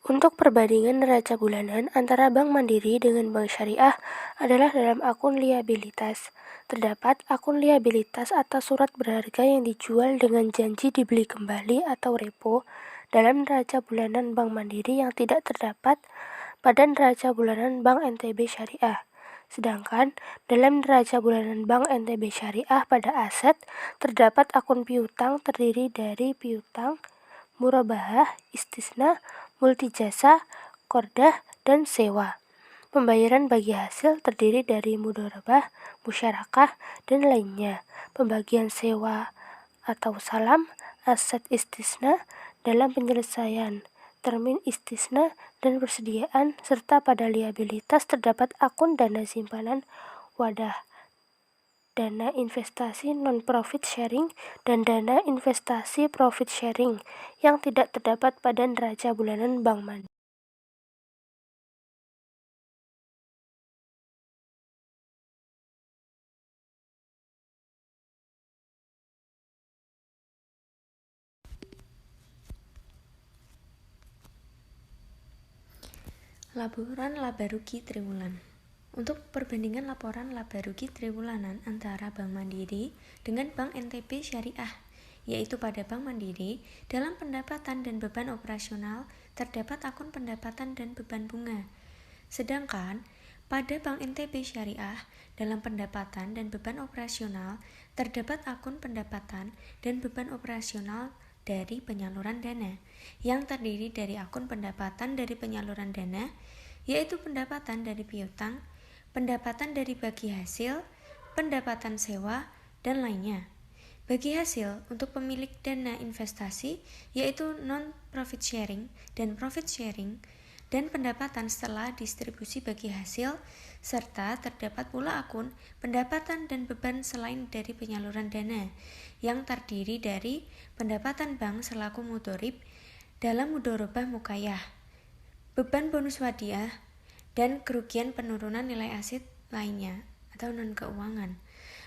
Untuk perbandingan neraca bulanan antara Bank Mandiri dengan Bank Syariah adalah dalam akun liabilitas. Terdapat akun liabilitas atau surat berharga yang dijual dengan janji dibeli kembali atau repo dalam neraca bulanan Bank Mandiri yang tidak terdapat pada neraca bulanan Bank NTB Syariah. Sedangkan dalam neraca bulanan Bank NTB Syariah pada aset terdapat akun piutang terdiri dari piutang, murabahah, istisna, multijasa, kordah, dan sewa. Pembayaran bagi hasil terdiri dari mudharabah, musyarakah, dan lainnya. Pembagian sewa atau salam, aset istisna dalam penyelesaian termin istisna dan persediaan, serta pada liabilitas terdapat akun dana simpanan wadah, dana investasi non-profit sharing, dan dana investasi profit sharing yang tidak terdapat pada neraca bulanan Bank Mandiri. Laporan laba rugi triwulan. Untuk perbandingan laporan laba rugi triwulanan antara Bank Mandiri dengan Bank NTB Syariah, yaitu pada Bank Mandiri, dalam pendapatan dan beban operasional terdapat akun pendapatan dan beban bunga. Sedangkan pada Bank NTB Syariah, dalam pendapatan dan beban operasional terdapat akun pendapatan dan beban operasional dari penyaluran dana, yang terdiri dari akun pendapatan dari penyaluran dana, yaitu pendapatan dari piutang, pendapatan dari bagi hasil, pendapatan sewa, dan lainnya. Bagi hasil untuk pemilik dana investasi, yaitu non-profit sharing dan profit sharing, dan pendapatan setelah distribusi bagi hasil, serta terdapat pula akun pendapatan dan beban selain dari penyaluran dana, yang terdiri dari pendapatan bank selaku mudhorib dalam mudharabah mukayah, beban bonus hadiah, dan kerugian penurunan nilai aset lainnya atau non-keuangan.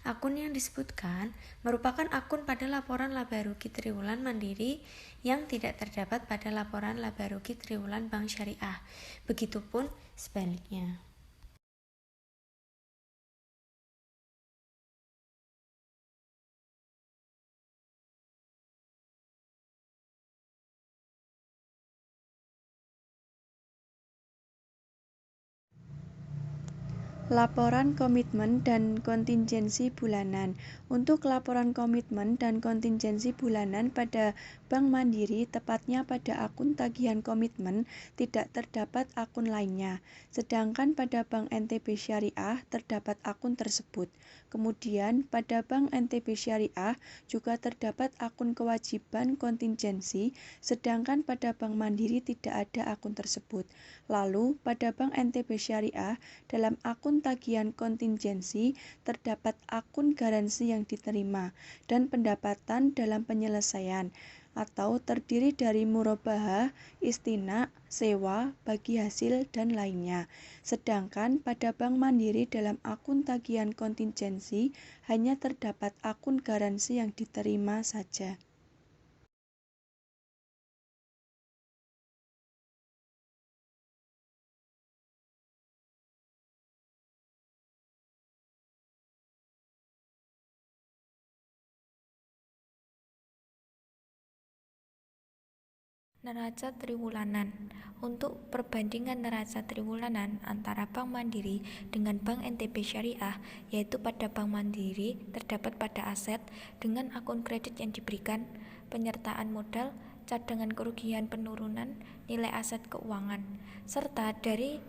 Akun yang disebutkan merupakan akun pada laporan laba rugi triwulan Mandiri yang tidak terdapat pada laporan laba rugi triwulan Bank Syariah. Begitupun sebaliknya. Laporan komitmen dan kontingensi bulanan. Untuk laporan komitmen dan kontingensi bulanan pada Bank Mandiri, tepatnya pada akun tagihan komitmen, tidak terdapat akun lainnya. Sedangkan pada Bank NTB Syariah terdapat akun tersebut. Kemudian pada Bank NTB Syariah juga terdapat akun kewajiban kontingensi, sedangkan pada Bank Mandiri tidak ada akun tersebut. Lalu pada Bank NTB Syariah dalam akun tagihan kontingensi terdapat akun garansi yang diterima dan pendapatan dalam penyelesaian atau terdiri dari murabahah, istina, sewa, bagi hasil, dan lainnya. Sedangkan pada Bank Mandiri dalam akun tagihan kontingensi hanya terdapat akun garansi yang diterima saja. Neraca triwulanan. Untuk perbandingan neraca triwulanan antara Bank Mandiri dengan Bank NTB Syariah, yaitu pada Bank Mandiri terdapat pada aset dengan akun kredit yang diberikan, penyertaan modal, cadangan kerugian penurunan nilai aset keuangan, serta dari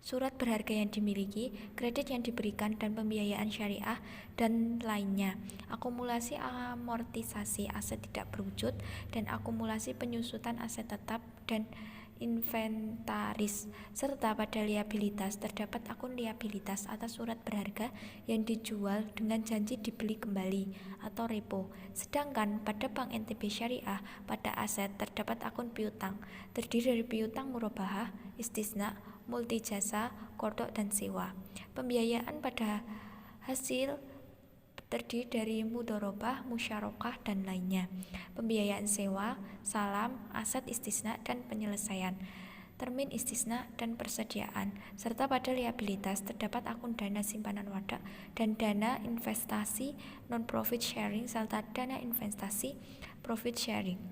surat berharga yang dimiliki, kredit yang diberikan, dan pembiayaan syariah, dan lainnya. Akumulasi amortisasi aset tidak berwujud, dan akumulasi penyusutan aset tetap dan inventaris, serta pada liabilitas terdapat akun liabilitas atas surat berharga yang dijual dengan janji dibeli kembali atau repo. Sedangkan pada Bank NTB Syariah pada aset terdapat akun piutang, terdiri dari piutang murabahah, istisna, multijasa, kodok, dan sewa. Pembiayaan pada hasil terdiri dari mudharabah, musyarakah, dan lainnya. Pembiayaan sewa, salam, aset istisna, dan penyelesaian. Termin istisna dan persediaan, serta pada liabilitas terdapat akun dana simpanan wadah dan dana investasi non-profit sharing serta dana investasi profit sharing.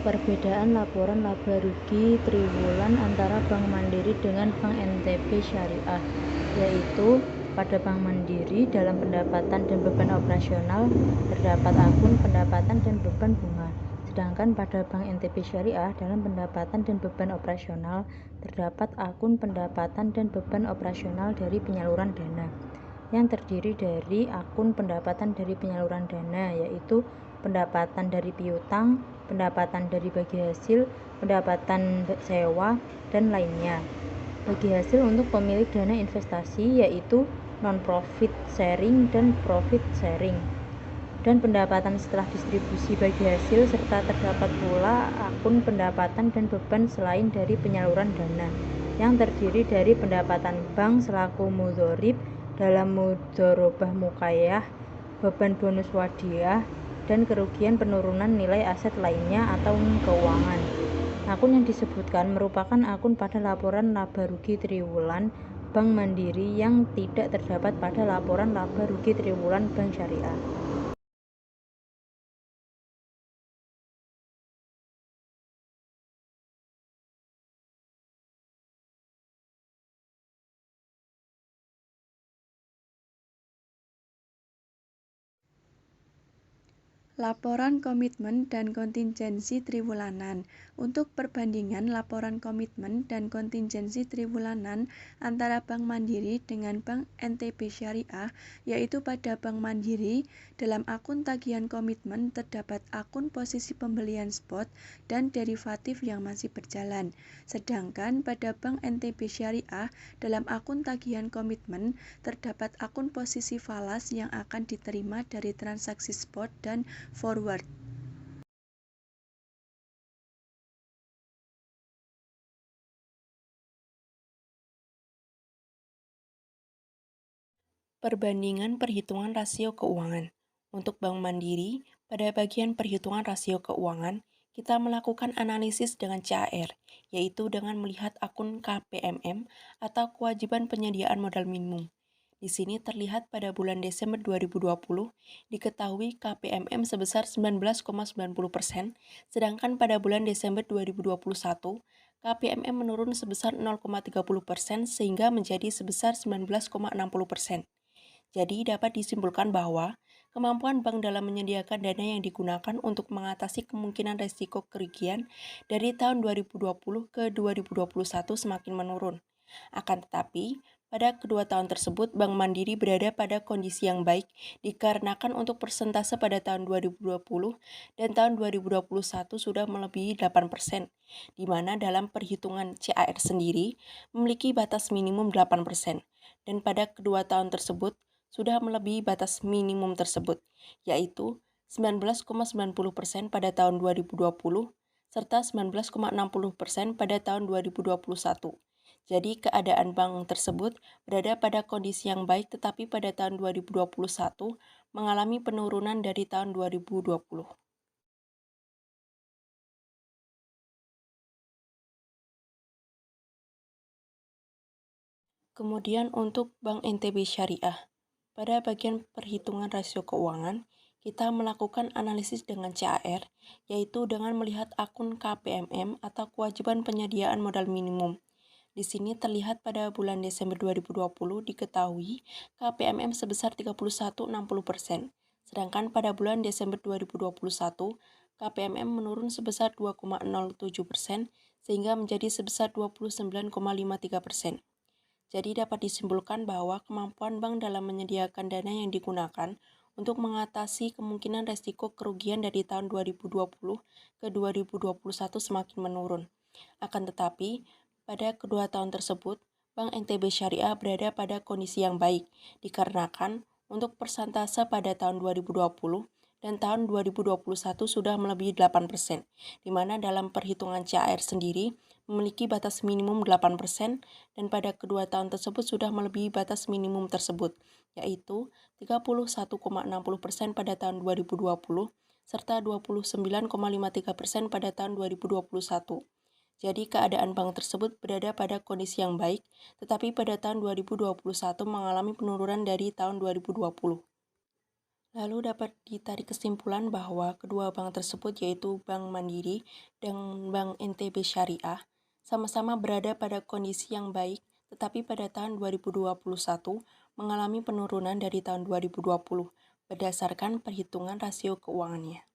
Perbedaan laporan laba rugi triwulan antara Bank Mandiri dengan Bank NTB Syariah, yaitu pada Bank Mandiri dalam pendapatan dan beban operasional terdapat akun pendapatan dan beban bunga, sedangkan pada Bank NTB Syariah dalam pendapatan dan beban operasional terdapat akun pendapatan dan beban operasional dari penyaluran dana, yang terdiri dari akun pendapatan dari penyaluran dana, yaitu pendapatan dari piutang, pendapatan dari bagi hasil, pendapatan sewa, dan lainnya. Bagi hasil untuk pemilik dana investasi yaitu non-profit sharing dan profit sharing. Dan pendapatan setelah distribusi bagi hasil serta terdapat pula akun pendapatan dan beban selain dari penyaluran dana yang terdiri dari pendapatan bank selaku mudhorib dalam mudharabah muqayyah, beban bonus wadiah, dan kerugian penurunan nilai aset lainnya atau keuangan. Akun yang disebutkan merupakan akun pada laporan laba rugi triwulan Bank Mandiri yang tidak terdapat pada laporan laba rugi triwulan Bank Syariah. Laporan komitmen dan kontingensi triwulanan. Untuk perbandingan laporan komitmen dan kontingensi triwulanan antara Bank Mandiri dengan Bank NTB Syariah, yaitu pada Bank Mandiri, dalam akun tagihan komitmen terdapat akun posisi pembelian spot dan derivatif yang masih berjalan. Sedangkan pada Bank NTB Syariah, dalam akun tagihan komitmen terdapat akun posisi falas yang akan diterima dari transaksi spot dan forward. Perbandingan perhitungan rasio keuangan. Untuk Bank Mandiri, pada bagian perhitungan rasio keuangan, kita melakukan analisis dengan CAR, yaitu dengan melihat akun KPMM atau kewajiban penyediaan modal minimum. Di sini terlihat pada bulan Desember 2020 diketahui KPMM sebesar 19,90%, sedangkan pada bulan Desember 2021 KPMM menurun sebesar 0,30% sehingga menjadi sebesar 19,60%. Jadi dapat disimpulkan bahwa kemampuan bank dalam menyediakan dana yang digunakan untuk mengatasi kemungkinan risiko kerugian dari tahun 2020 ke 2021 semakin menurun. Akan tetapi, pada kedua tahun tersebut, Bank Mandiri berada pada kondisi yang baik dikarenakan untuk persentase pada tahun 2020 dan tahun 2021 sudah melebihi 8%, di mana dalam perhitungan CAR sendiri memiliki batas minimum 8%, dan pada kedua tahun tersebut sudah melebihi batas minimum tersebut, yaitu 19,90% pada tahun 2020 serta 19,60% pada tahun 2021. Jadi keadaan bank tersebut berada pada kondisi yang baik tetapi pada tahun 2021 mengalami penurunan dari tahun 2020. Kemudian untuk Bank NTB Syariah, pada bagian perhitungan rasio keuangan, kita melakukan analisis dengan CAR, yaitu dengan melihat akun KPMM atau kewajiban penyediaan modal minimum. Di sini terlihat pada bulan Desember 2020 diketahui KPMM sebesar 31,60%, sedangkan pada bulan Desember 2021 KPMM menurun sebesar 2,07% sehingga menjadi sebesar 29,53%. Jadi dapat disimpulkan bahwa kemampuan bank dalam menyediakan dana yang digunakan untuk mengatasi kemungkinan resiko kerugian dari tahun 2020 ke 2021 semakin menurun. Akan tetapi, pada kedua tahun tersebut, Bank NTB Syariah berada pada kondisi yang baik, dikarenakan untuk persentase pada tahun 2020 dan tahun 2021 sudah melebihi 8%, di mana dalam perhitungan CAR sendiri memiliki batas minimum 8% dan pada kedua tahun tersebut sudah melebihi batas minimum tersebut, yaitu 31,60% pada tahun 2020 serta 29,53% pada tahun 2021. Jadi keadaan bank tersebut berada pada kondisi yang baik, tetapi pada tahun 2021 mengalami penurunan dari tahun 2020. Lalu dapat ditarik kesimpulan bahwa kedua bank tersebut yaitu Bank Mandiri dan Bank NTB Syariah sama-sama berada pada kondisi yang baik, tetapi pada tahun 2021 mengalami penurunan dari tahun 2020 berdasarkan perhitungan rasio keuangannya.